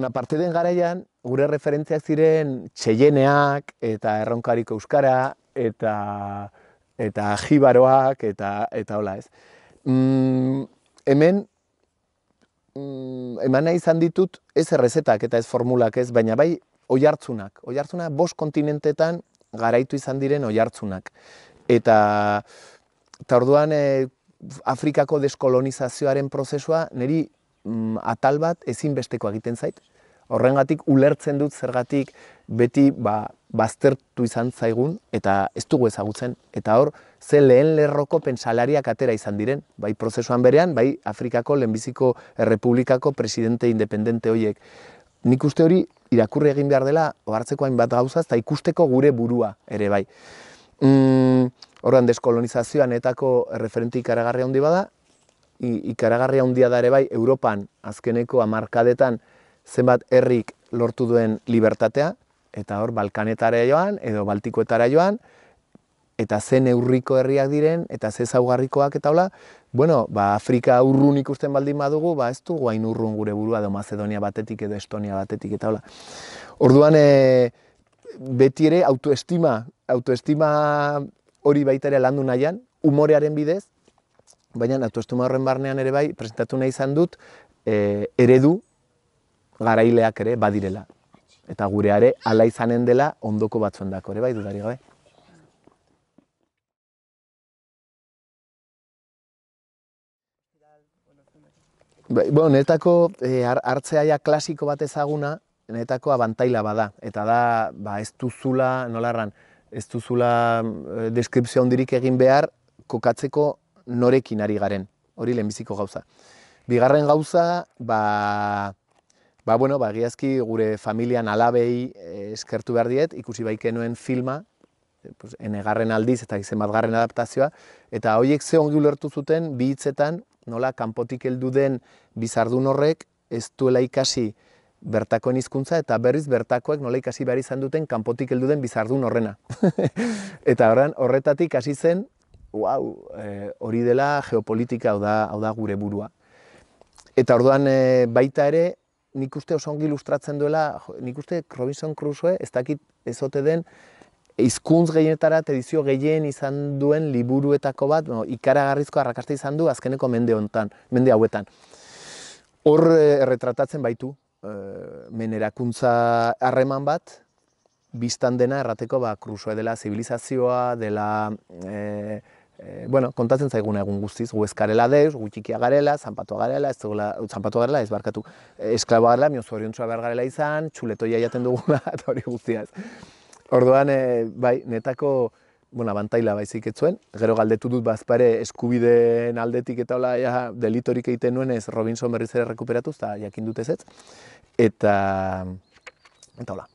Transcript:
aparte den garaian, gure referentziak ziren Txelleneak, eta Erronkariko Euskara, eta Jibaroak, eta hola ez. Hemen, eman nahi izan ditut, ez errezetak eta ez formulak ez, baina bai oihartzunak. Oihartzunak 5 kontinentetan garaitu izan diren oihartzunak. Eta orduan Afrikako deskolonizazioaren prozesua niri atal bat ezinbesteko egiten zait. Horrengatik ulertzen dut zergatik beti baztertu izan zaigun eta ez dugu ezagutzen. Eta hor, ze lehen lerroko pentsalariak atera izan diren, bai prozesuan berean, bai Afrikako lehenbiziko errepublikako presidente independente horiek. Nik uste hori irakurri egin behar dela, ohartzeko hainbat gauzaz, eta ikusteko gure burua ere bai. Horren, deskolonizazioan etako referente ikaragarria handi bada, ikaragarria handia da ere bai, Europan azkeneko hamarkadetan zenbat herrik lortu duen libertatea, eta hor Balkanetara joan, edo Baltikoetara joan, eta ze neurriko herriak diren, eta ze zaugarrikoak eta hola, Afrika urrun ikusten baldin badugu, ez dugu hain urrun gure burua, edo Mazedonia batetik, edo Estonia batetik, eta hola. Orduan, beti ere autoestima hori baita ere landu nahian, umorearen bidez, baina autoestima horren barnean ere bai, presentatu nahi izan dut, eredu garaileak ere badirela. Eta gureare ala izanen dela ondoko batzuendako ere bai, dudari gabe. Netako hartzeaia klasiko bat ezaguna, netako abantaila bada. Eta da, ez duzula, nolarran, ez duzula deskripzio handirik egin behar, kokatzeko norekin ari garen. Hori lehenbiziko gauza. Bigarren gauza, egiazki gure familian alabei eskertu behar diet, ikusi baikenuen filma, enegarren aldiz eta zenbatgarren adaptazioa, eta horiek ze ongi ulertu zuten bi hitzetan, nola kanpotik heldu den bizardun horrek ez duela ikasi bertakoen hizkuntza eta berriz bertakoek nola ikasi behar izan duten kanpotik heldu den bizardun horrena. Eta horretatik hasi zen, hori dela geopolitika, hau da gure burua. Eta orduan baita ere, nik uste oso ongi ilustratzen duela, nik uste Robinson Crusoe ez dakit ezote den, hizkuntz gehienetara edizio gehien izan duen liburuetako bat, ikaragarrizko arrakasta izan du azkeneko mende hauetan. Hor erretratatzen baitu, menerakuntza harreman bat, biztan dena errateko Crusoe dela zibilizazioa, dela, kontatzen zaiguna egun guztiz, gu eskarela deus, gu txikia garela, zanpatua garela, esklaboa garela, mioz oriontsua behar garela izan, txuletoia jaten dugula, eta hori guztiaz. Orduan, netako, abantaila baizik etzuen, gero galdetu dut bazpare eskubideen aldetik eta hola, delitorik egiten nuen ez Robinson berriz ere rekuperatuz, eta jakin dut ez, eta hola.